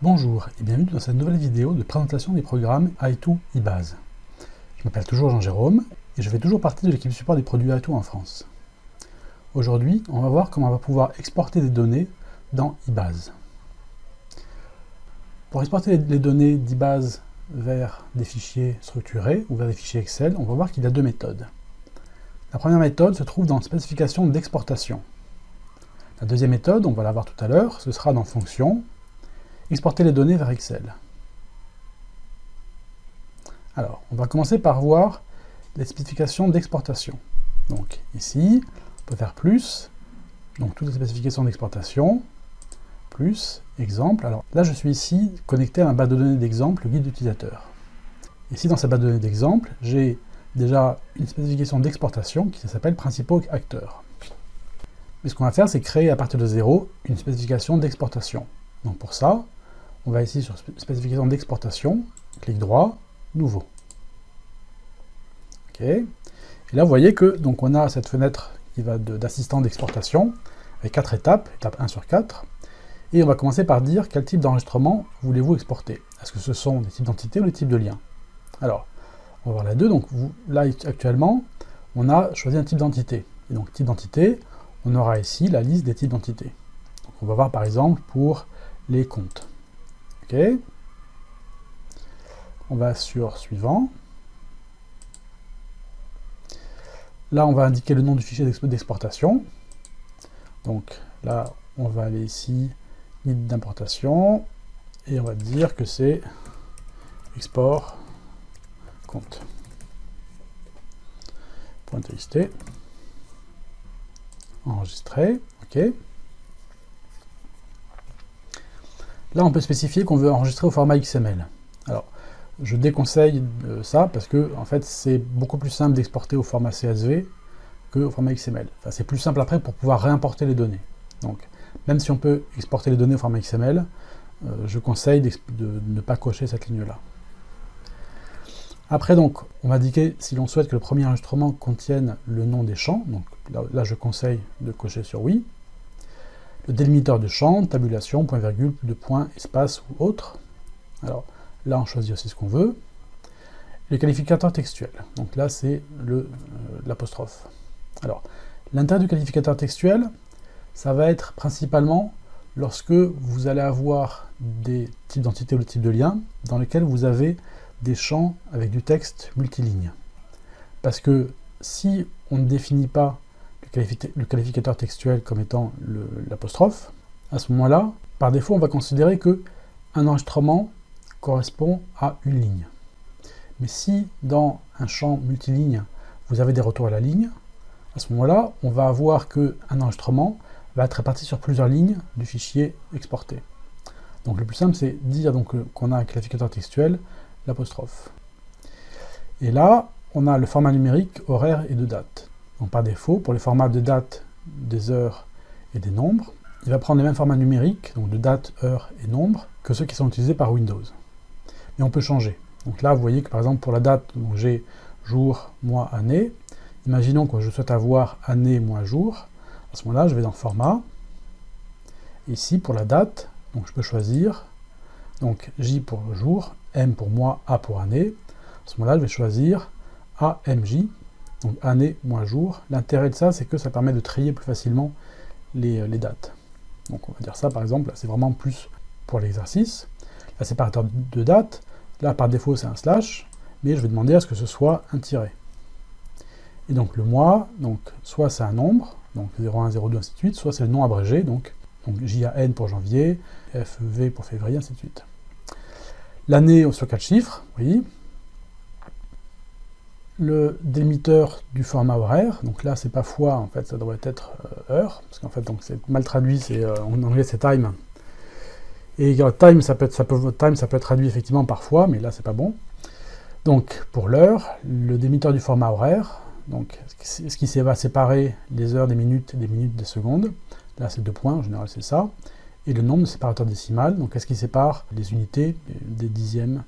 Bonjour et bienvenue dans cette nouvelle vidéo de présentation des programmes i2 eBase. Je m'appelle toujours Jean-Jérôme et je fais toujours partie de l'équipe support des produits i2 en France. Aujourd'hui, on va voir comment on va pouvoir exporter des données dans eBase. Pour exporter les données d'eBase vers des fichiers structurés ou vers des fichiers Excel, on va voir qu'il y a deux méthodes. La première méthode se trouve dans spécification d'exportation. La deuxième méthode, on va la voir tout à l'heure, ce sera dans fonction, exporter les données vers Excel. Alors, on va commencer par voir les spécifications d'exportation. Donc ici, on peut faire plus, donc toutes les spécifications d'exportation, plus, exemple. Alors là, je suis ici connecté à un base de données d'exemple, le guide d'utilisateur. Ici, dans cette base de données d'exemple, j'ai déjà une spécification d'exportation qui s'appelle principaux acteurs. Mais ce qu'on va faire, c'est créer à partir de zéro une spécification d'exportation. Donc pour ça, on va ici sur spécification d'exportation, clic droit, nouveau. OK. Et là, vous voyez que donc on a cette fenêtre qui va d'assistant d'exportation avec 4 étapes, étape 1 sur 4. Et on va commencer par dire quel type d'enregistrement voulez-vous exporter. Est-ce que ce sont des types d'entités ou des types de liens? Alors, on va voir les deux. Donc là, actuellement, on a choisi un type d'entité. Et donc, type d'entité, on aura ici la liste des types d'entités. Donc, on va voir par exemple pour les comptes. OK. On va sur suivant. Là, on va indiquer le nom du fichier d'exportation. Donc là, on va aller ici, guide d'importation, et on va dire que c'est export compte. .txt. Enregistrer. OK. Là, on peut spécifier qu'on veut enregistrer au format XML. Alors, je déconseille ça parce que, en fait, c'est beaucoup plus simple d'exporter au format CSV qu'au format XML. Enfin, c'est plus simple après pour pouvoir réimporter les données. Donc, même si on peut exporter les données au format XML, je conseille de ne pas cocher cette ligne-là. Après, donc, on va indiquer si l'on souhaite que le premier enregistrement contienne le nom des champs. Donc là, je conseille de cocher sur oui. Le délimiteur de champ, tabulation, point virgule, de point, espace ou autre. Alors là, on choisit aussi ce qu'on veut. Les qualificateurs textuels. Donc là, c'est l'apostrophe. Alors, l'intérêt du qualificateur textuel, ça va être principalement lorsque vous allez avoir des types d'entités ou des types de liens dans lesquels vous avez des champs avec du texte multiligne. Parce que si on ne définit pas le qualificateur textuel comme étant l'apostrophe, à ce moment-là, par défaut, on va considérer que un enregistrement correspond à une ligne. Mais si dans un champ multiligne, vous avez des retours à la ligne, à ce moment-là, on va avoir qu'un enregistrement va être réparti sur plusieurs lignes du fichier exporté. Donc le plus simple, c'est dire qu'on a un qualificateur textuel, l'apostrophe. Et là, on a le format numérique, horaire et de date. Donc par défaut, pour les formats de date, des heures et des nombres, il va prendre les mêmes formats numériques, donc de date, heure et nombre, que ceux qui sont utilisés par Windows. Mais on peut changer. Donc là, vous voyez que par exemple pour la date, j'ai jour, mois, année. Imaginons que je souhaite avoir année, mois, jour. À ce moment-là, je vais dans Format. Ici, pour la date, donc je peux choisir donc J pour jour, M pour mois, A pour année. À ce moment-là, je vais choisir AMJ, donc année, mois, jour. L'intérêt de ça, c'est que ça permet de trier plus facilement les dates. Donc on va dire ça, par exemple, c'est vraiment plus pour l'exercice. La séparateur de date, là, par défaut, c'est un slash, mais je vais demander à ce que ce soit un tiret. Et donc le mois, donc soit c'est un nombre, donc 01, 02, ainsi de suite, soit c'est le nom abrégé, donc JAN pour janvier, FEV pour février, ainsi de suite. L'année sur 4 chiffres, oui. Le délimiteur du format horaire, donc là c'est pas fois, en fait ça devrait être heure, parce qu'en fait donc c'est mal traduit, en anglais c'est time. Et time ça peut être traduit effectivement par fois, mais là c'est pas bon. Donc pour l'heure, le délimiteur du format horaire, donc ce qui va séparer les heures des minutes des secondes, là c'est 2 points, en général c'est ça, et le nombre de séparateurs décimal, donc qu'est-ce qui sépare les unités des dixièmes.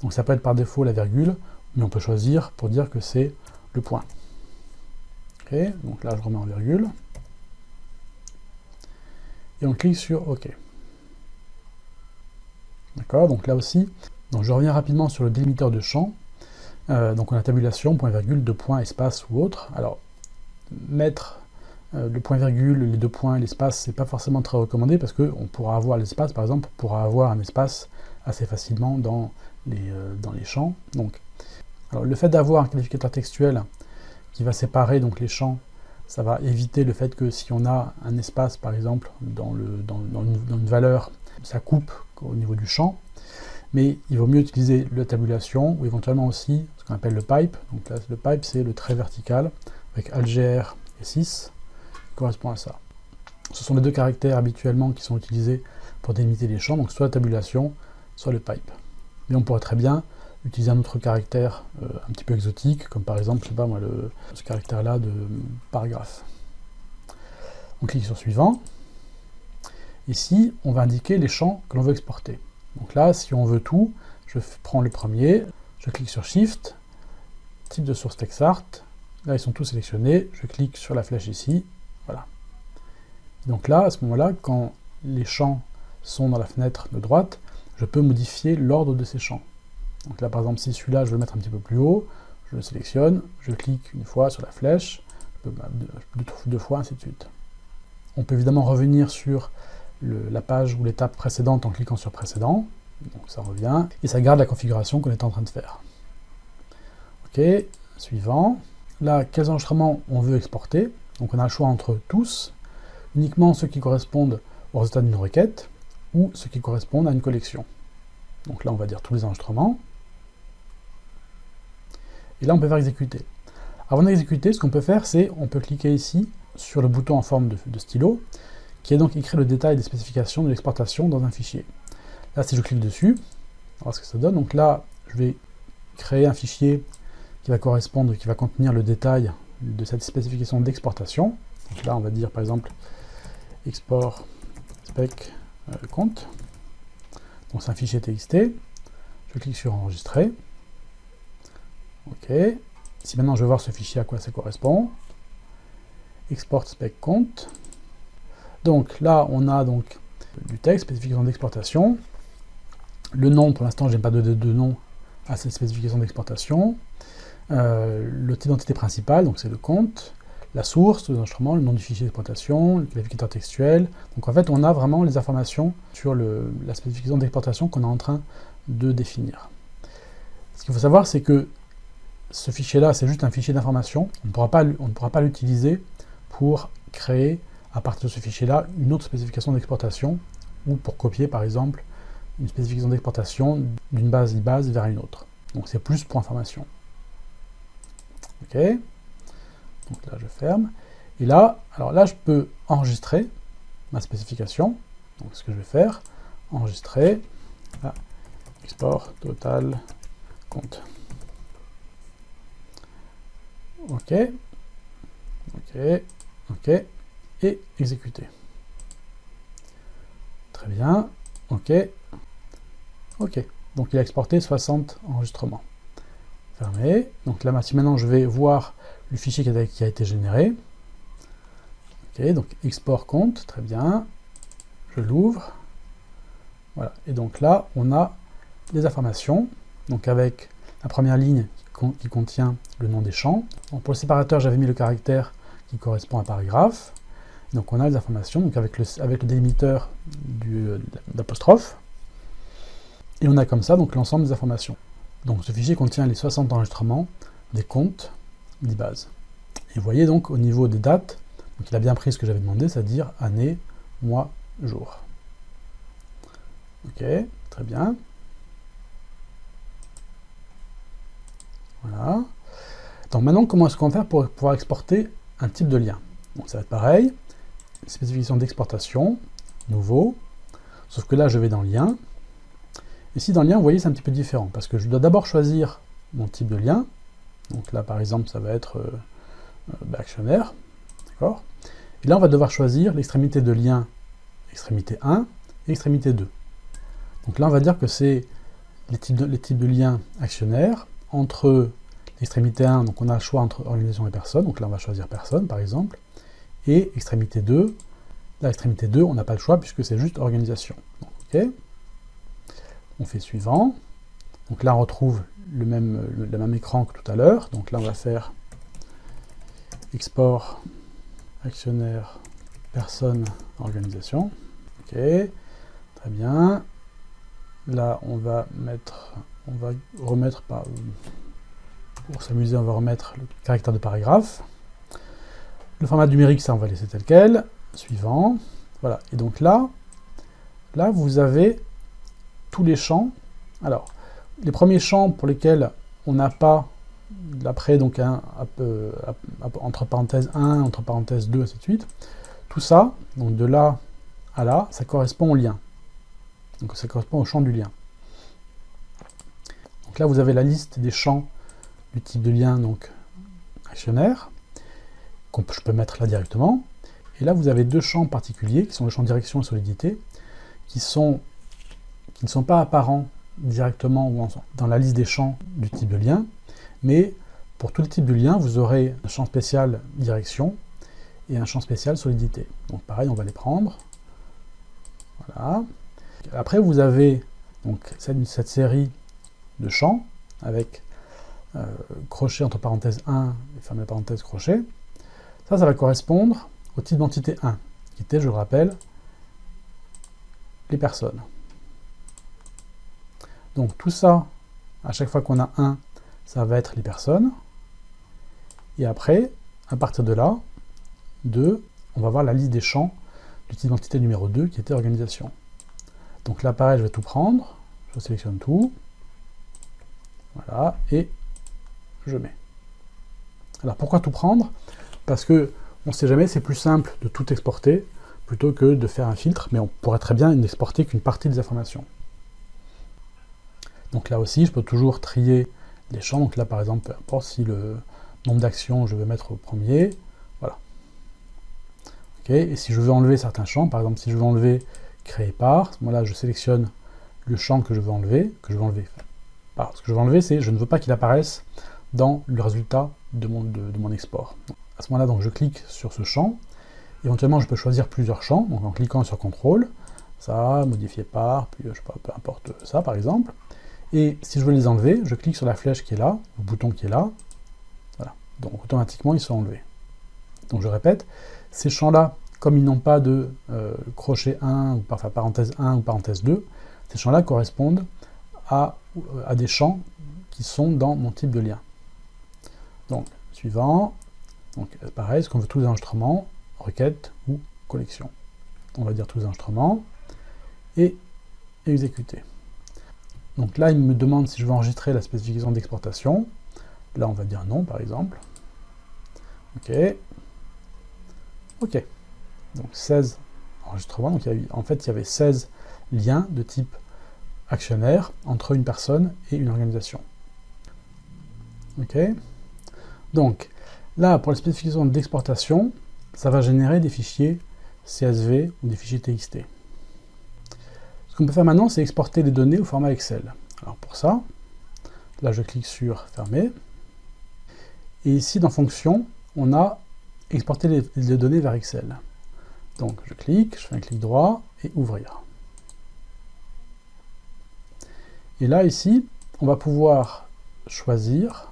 Donc ça peut être par défaut la virgule, mais on peut choisir pour dire que c'est le point. Ok, donc là je remets en virgule. Et on clique sur OK. D'accord, donc là aussi, donc je reviens rapidement sur le délimiteur de champ. Donc on a tabulation, point virgule, 2 points, espace ou autre. Alors, mettre le point virgule, les 2 points, l'espace, c'est pas forcément très recommandé parce qu'on pourra avoir l'espace, par exemple, on pourra avoir un espace assez facilement dans les champs. Donc, alors, le fait d'avoir un qualificateur textuel qui va séparer donc les champs, ça va éviter le fait que si on a un espace, par exemple, dans une valeur, ça coupe au niveau du champ. Mais il vaut mieux utiliser la tabulation ou éventuellement aussi ce qu'on appelle le pipe. Donc là, le pipe, c'est le trait vertical avec algr et 6 qui correspond à ça. Ce sont les deux caractères habituellement qui sont utilisés pour délimiter les champs, donc soit la tabulation, soit le pipe. Mais on pourrait très bien utiliser un autre caractère un petit peu exotique, comme par exemple, je sais pas moi, ce caractère-là de paragraphe. On clique sur suivant. Ici, on va indiquer les champs que l'on veut exporter. Donc là, si on veut tout, je prends le premier, je clique sur Shift, type de source TextArt, là ils sont tous sélectionnés, je clique sur la flèche ici, voilà. Donc là, à ce moment-là, quand les champs sont dans la fenêtre de droite, je peux modifier l'ordre de ces champs. Donc là, par exemple, si celui-là, je veux le mettre un petit peu plus haut, je le sélectionne, je clique une fois sur la flèche, deux fois, ainsi de suite. On peut évidemment revenir sur la page ou l'étape précédente en cliquant sur précédent, donc ça revient, et ça garde la configuration qu'on est en train de faire. Ok, suivant. Là, quels enregistrements on veut exporter? Donc on a le choix entre tous, uniquement ceux qui correspondent au résultat d'une requête, ou ceux qui correspondent à une collection. Donc là, on va dire tous les enregistrements. Et là, on peut faire exécuter. Avant d'exécuter, ce qu'on peut faire, c'est on peut cliquer ici sur le bouton en forme de stylo, qui est donc écrit le détail des spécifications de l'exportation dans un fichier. Là, si je clique dessus, on va voir ce que ça donne. Donc là, je vais créer un fichier qui va correspondre, qui va contenir le détail de cette spécification d'exportation. Donc là, on va dire par exemple export spec compte. Donc c'est un fichier TXT. Je clique sur enregistrer. Ok. Si maintenant je veux voir ce fichier à quoi ça correspond, export spec compte. Donc là, on a donc du texte, spécification d'exportation. Le nom, pour l'instant, je n'ai pas donné de nom à cette spécification d'exportation. Le type d'entité principale, donc c'est le compte. La source de l'enregistrement, le nom du fichier d'exportation, le qualificateur textuel. Donc en fait, on a vraiment les informations sur la spécification d'exportation qu'on est en train de définir. Ce qu'il faut savoir, c'est que ce fichier-là, c'est juste un fichier d'information. On ne pourra pas l'utiliser pour créer à partir de ce fichier-là une autre spécification d'exportation, ou pour copier par exemple une spécification d'exportation d'une base IBase vers une autre. Donc c'est plus pour information. Ok. Donc là je ferme. Et là, alors là je peux enregistrer ma spécification. Donc ce que je vais faire, enregistrer, là, export total compte. Ok. Ok. Ok. Et exécuter. Très bien, ok, ok. Donc il a exporté 60 enregistrements. Fermé. Donc là, si maintenant je vais voir le fichier qui a été généré. Ok, donc export compte, très bien. Je l'ouvre. Voilà, et donc là, on a les informations. Donc avec la première ligne qui contient le nom des champs. Donc pour le séparateur, j'avais mis le caractère qui correspond à un paragraphe. Donc on a les informations, donc avec le délimiteur d'apostrophe, et on a comme ça donc l'ensemble des informations. Donc ce fichier contient les 60 enregistrements des comptes d'IBase. Et vous voyez donc au niveau des dates, donc il a bien pris ce que j'avais demandé, c'est-à-dire année, mois, jour. Ok, très bien. Voilà. Donc maintenant, comment est-ce qu'on va faire pour pouvoir exporter un type de lien? Donc ça va être pareil. Spécification d'exportation, nouveau, sauf que là je vais dans lien. Ici dans lien, vous voyez, c'est un petit peu différent, parce que je dois d'abord choisir mon type de lien. Donc là par exemple, ça va être actionnaire, d'accord. Et là on va devoir choisir l'extrémité de lien, extrémité 1 et extrémité 2. Donc là on va dire que c'est les types de liens actionnaires entre l'extrémité 1, donc on a le choix entre organisation et personne, donc là on va choisir personne par exemple. Et extrémité 2, là extrémité 2, on n'a pas le choix puisque c'est juste organisation. Donc, ok. On fait suivant. Donc là, on retrouve le même écran que tout à l'heure. Donc là, on va faire export actionnaire personne organisation. Ok, très bien. Là, on va remettre pour s'amuser, on va remettre le caractère de paragraphe. Le format numérique, ça, on va laisser tel quel. Suivant. Voilà. Et donc là, vous avez tous les champs. Alors, les premiers champs pour lesquels on n'a pas, après, donc entre parenthèses 1, entre parenthèses 2, ainsi de suite, tout ça, donc de là à là, ça correspond au lien. Donc ça correspond au champ du lien. Donc là, vous avez la liste des champs du type de lien, donc actionnaire, je peux mettre là directement. Et là, vous avez deux champs particuliers, qui sont le champ direction et solidité, qui ne sont pas apparents directement dans la liste des champs du type de lien, mais pour tous les types de liens, vous aurez un champ spécial direction et un champ spécial solidité. Donc pareil, on va les prendre. Voilà. Après, vous avez donc cette série de champs avec crochet entre parenthèses 1 et fermez parenthèse crochet. Ça va correspondre au type d'entité 1, qui était, je le rappelle, les personnes. Donc tout ça, à chaque fois qu'on a 1, ça va être les personnes. Et après, à partir de là, 2, on va voir la liste des champs du type d'entité numéro 2, qui était organisation. Donc là, pareil, je vais tout prendre, je sélectionne tout, voilà, et je mets. Alors pourquoi tout prendre? Parce que on ne sait jamais, c'est plus simple de tout exporter plutôt que de faire un filtre, mais on pourrait très bien n'exporter qu'une partie des informations. Donc là aussi, je peux toujours trier les champs. Donc là, par exemple, peu importe si le nombre d'actions, je veux mettre au premier, voilà. Ok. Et si je veux enlever certains champs, par exemple, si je veux enlever créer par, voilà, je sélectionne le champ que je veux enlever, ce que je veux enlever, c'est je ne veux pas qu'il apparaisse dans le résultat de mon export. À ce moment-là, donc je clique sur ce champ. Éventuellement, je peux choisir plusieurs champs, donc en cliquant sur CTRL, ça, modifier par, puis je sais pas, peu importe ça par exemple. Et si je veux les enlever, je clique sur la flèche qui est là, le bouton qui est là, voilà. Donc automatiquement, ils sont enlevés. Donc je répète, ces champs-là, comme ils n'ont pas de crochet 1, ou enfin parenthèse 1 ou parenthèse 2, ces champs-là correspondent à des champs qui sont dans mon type de lien. Donc, suivant, donc pareil, est-ce qu'on veut tous les enregistrements, requête ou collection. On va dire tous les enregistrements, et exécuter. Donc là, il me demande si je veux enregistrer la spécification d'exportation. Là, on va dire non, par exemple. OK. OK. Donc 16 enregistrements. Donc en fait, il y avait 16 liens de type actionnaire entre une personne et une organisation. OK. Donc là, pour la spécification d'exportation, ça va générer des fichiers CSV ou des fichiers TXT. Ce qu'on peut faire maintenant, c'est exporter les données au format Excel. Alors pour ça, là je clique sur Fermer. Et ici, dans Fonction, on a exporté les données vers Excel. Donc je clique, je fais un clic droit et Ouvrir. Et là, ici, on va pouvoir choisir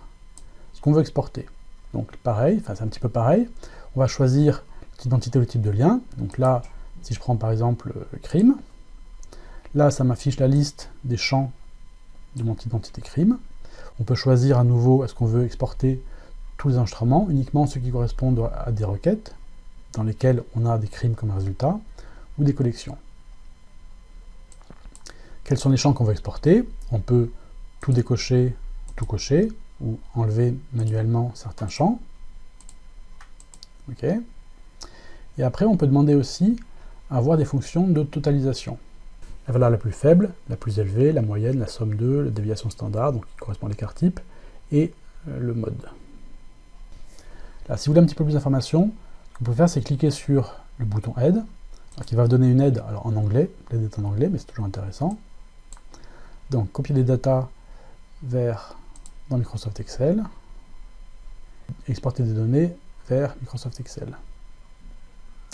ce qu'on veut exporter. Donc pareil, enfin c'est un petit peu pareil, on va choisir le type d'entité ou le type de lien. Donc là, si je prends par exemple crime, là ça m'affiche la liste des champs de mon type d'entité crime. On peut choisir à nouveau, est-ce qu'on veut exporter tous les enregistrements, uniquement ceux qui correspondent à des requêtes, dans lesquelles on a des crimes comme résultat, ou des collections. Quels sont les champs qu'on veut exporter? On peut tout décocher, tout cocher, ou enlever manuellement certains champs. OK. Et après, on peut demander aussi à avoir des fonctions de totalisation. La valeur la plus faible, la plus élevée, la moyenne, la somme 2, la déviation standard, donc qui correspond à l'écart type, et le mode. Là, si vous voulez un petit peu plus d'informations, ce qu'on peut faire, c'est cliquer sur le bouton aide, qui va vous donner une aide alors en anglais, l'aide est en anglais, mais c'est toujours intéressant. Donc, copier des datas vers dans Microsoft Excel, exporter des données vers Microsoft Excel.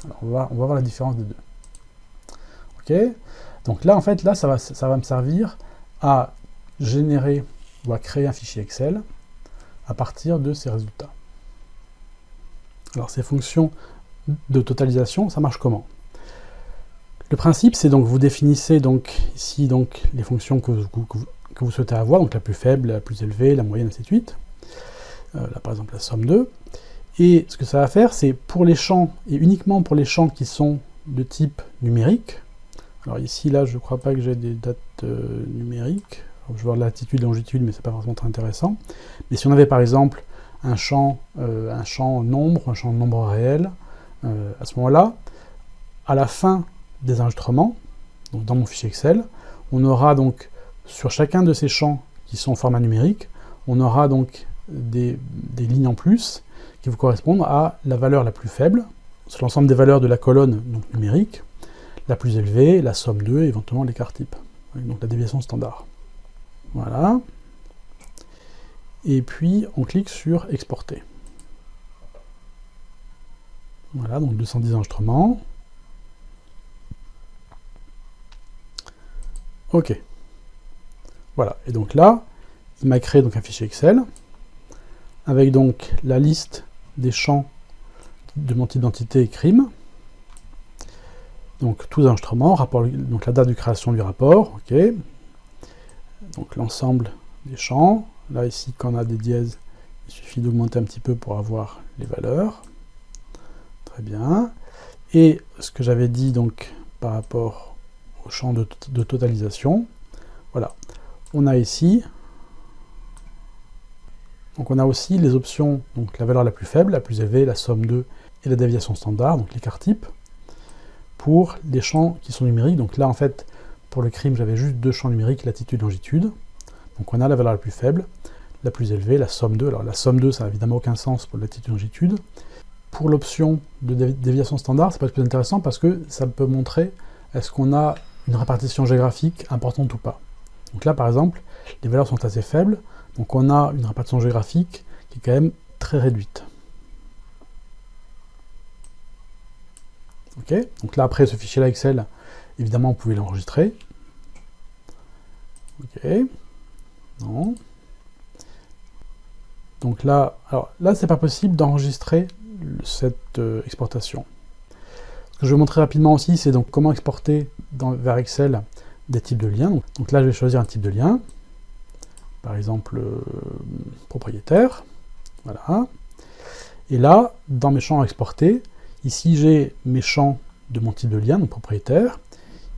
Alors, on va voir la différence des deux. OK. Donc là, en fait, là, ça va me servir à générer ou à créer un fichier Excel à partir de ces résultats. Alors ces fonctions de totalisation, ça marche comment? Le principe, c'est donc vous définissez donc ici donc les fonctions que vous souhaitez avoir, donc la plus faible, la plus élevée, la moyenne, ainsi de suite. Là par exemple la somme 2. Et ce que ça va faire, c'est pour les champs, et uniquement pour les champs qui sont de type numérique. Alors ici, là, je ne crois pas que j'ai des dates numériques. Alors, je vais voir latitude, longitude, mais c'est pas forcément très intéressant. Mais si on avait par exemple un champ nombre réel, à ce moment-là, à la fin des enregistrements, donc dans mon fichier Excel, on aura donc sur chacun de ces champs qui sont au format numérique, on aura donc des lignes en plus qui vont correspondre à la valeur la plus faible, sur l'ensemble des valeurs de la colonne donc numérique, la plus élevée, la somme 2, et éventuellement l'écart type, donc la déviation standard. Voilà. Et puis on clique sur exporter. Voilà, donc 210 enregistrements. Ok. Voilà, et donc là, il m'a créé donc un fichier Excel, avec donc la liste des champs de mon type d'identité et crime. Donc tous les enregistrements, donc la date de création du rapport, ok. Donc l'ensemble des champs. Là ici, quand on a des dièses, il suffit d'augmenter un petit peu pour avoir les valeurs. Très bien. Et ce que j'avais dit donc par rapport au champ de totalisation, voilà. On a ici, donc on a aussi les options, donc la valeur la plus faible, la plus élevée, la somme 2 et la déviation standard, donc l'écart type, pour les champs qui sont numériques. Donc là en fait, pour le crime, j'avais juste deux champs numériques, latitude, longitude. Donc on a la valeur la plus faible, la plus élevée, la somme 2. Alors la somme 2, ça n'a évidemment aucun sens pour latitude, longitude. Pour l'option de déviation standard, c'est pas plus intéressant parce que ça peut montrer est-ce qu'on a une répartition géographique importante ou pas. Donc là, par exemple, les valeurs sont assez faibles, donc on a une répartition géographique qui est quand même très réduite. Ok, donc là, après ce fichier-là Excel, évidemment, vous pouvez l'enregistrer. Ok, non. Donc là, alors là, c'est pas possible d'enregistrer cette exportation. Ce que je vais montrer rapidement aussi, c'est donc comment exporter vers Excel des types de liens. Donc là, je vais choisir un type de lien, par exemple propriétaire, voilà. Et là, dans mes champs à exporter, ici j'ai mes champs de mon type de lien, donc propriétaire.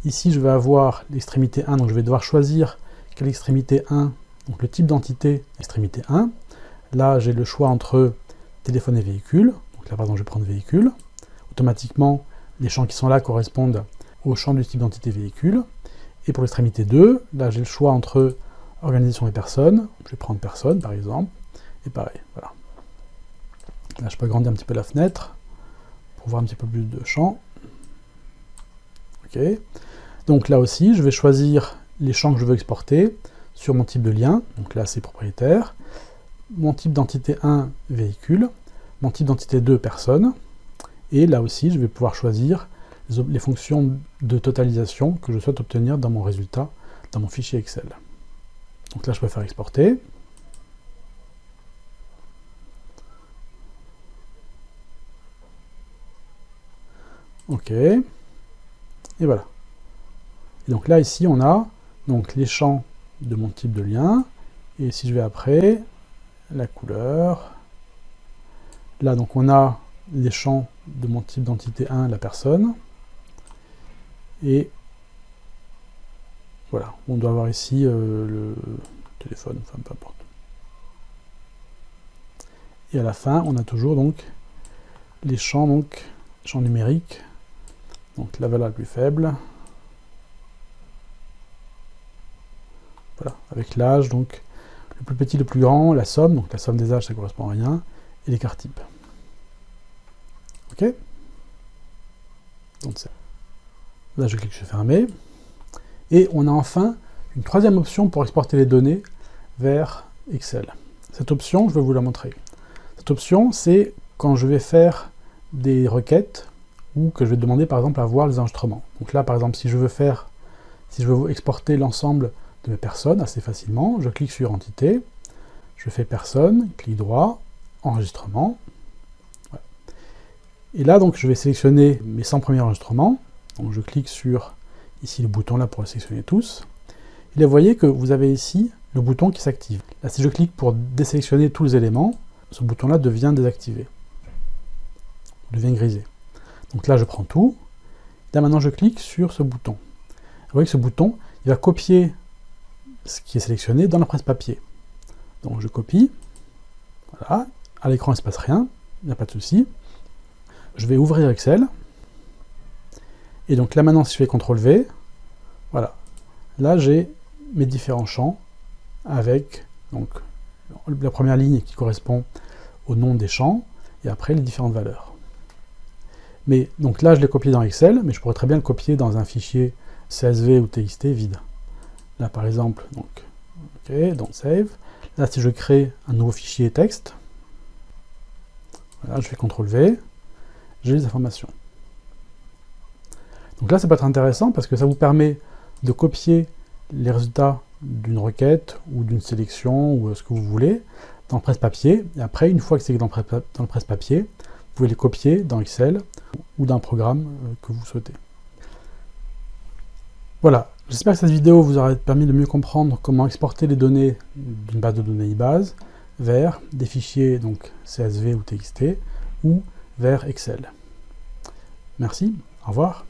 Ici, je vais avoir l'extrémité 1, donc je vais devoir choisir quelle extrémité 1, donc le type d'entité extrémité 1. Là, j'ai le choix entre téléphone et véhicule. Donc là, par exemple, je vais prendre véhicule. Automatiquement, les champs qui sont là correspondent au champ du type d'entité véhicule. Et pour l'extrémité 2, là, j'ai le choix entre organisation et personne. Je vais prendre personne, par exemple. Et pareil, voilà. Là, je peux agrandir un petit peu la fenêtre pour voir un petit peu plus de champs. Ok. Donc là aussi, je vais choisir les champs que je veux exporter sur mon type de lien. Donc là, c'est propriétaire. Mon type d'entité 1, véhicule. Mon type d'entité 2, personne. Et là aussi, je vais pouvoir choisir les fonctions de totalisation que je souhaite obtenir dans mon résultat, dans mon fichier Excel. Donc là, je peux faire exporter. Ok. Et voilà. Et donc là, ici, on a donc les champs de mon type de lien. Et si je vais après, la couleur. Là, donc on a les champs de mon type d'entité 1, la personne. Et voilà, on doit avoir ici le téléphone, enfin peu importe. Et à la fin, on a toujours donc les champs, champs numériques, donc la valeur la plus faible. Voilà, avec l'âge, donc le plus petit, le plus grand, la somme, donc la somme des âges, ça correspond à rien, et l'écart type. Ok? Donc là, je clique sur fermer. Et on a enfin une troisième option pour exporter les données vers Excel. Cette option, je vais vous la montrer. Cette option, c'est quand je vais faire des requêtes ou que je vais demander par exemple à voir les enregistrements. Donc là, par exemple, si je veux exporter l'ensemble de mes personnes assez facilement. Je clique sur Entité, je fais Personne, clic droit, Enregistrement. Voilà. Et là, donc, je vais sélectionner mes 100 premiers enregistrements. Donc, je clique sur ici le bouton là pour les sélectionner tous. Et là, vous voyez que vous avez ici le bouton qui s'active. Là, si je clique pour désélectionner tous les éléments, ce bouton-là devient désactivé, devient grisé. Donc là, je prends tout. Là, maintenant, je clique sur ce bouton. Vous voyez que ce bouton, il va copier ce qui est sélectionné dans la presse papier. Donc, je copie. Voilà. À l'écran, il ne se passe rien. Il n'y a pas de souci. Je vais ouvrir Excel. Et donc là, maintenant, si je fais CTRL-V, voilà. Là, j'ai mes différents champs avec donc, la première ligne qui correspond au nom des champs, et après les différentes valeurs. Mais donc là, je l'ai copié dans Excel, mais je pourrais très bien le copier dans un fichier CSV ou TXT vide. Là, par exemple, donc, ok, donc Save. Là, si je crée un nouveau fichier texte, voilà, je fais CTRL-V, j'ai les informations. Donc là, ça peut être intéressant parce que ça vous permet de copier les résultats d'une requête ou d'une sélection ou ce que vous voulez dans le presse-papier. Et après, une fois que c'est dans le presse-papier, vous pouvez les copier dans Excel ou dans un programme que vous souhaitez. Voilà, j'espère que cette vidéo vous aura permis de mieux comprendre comment exporter les données d'une base de données iBase vers des fichiers donc CSV ou TXT ou vers Excel. Merci, au revoir.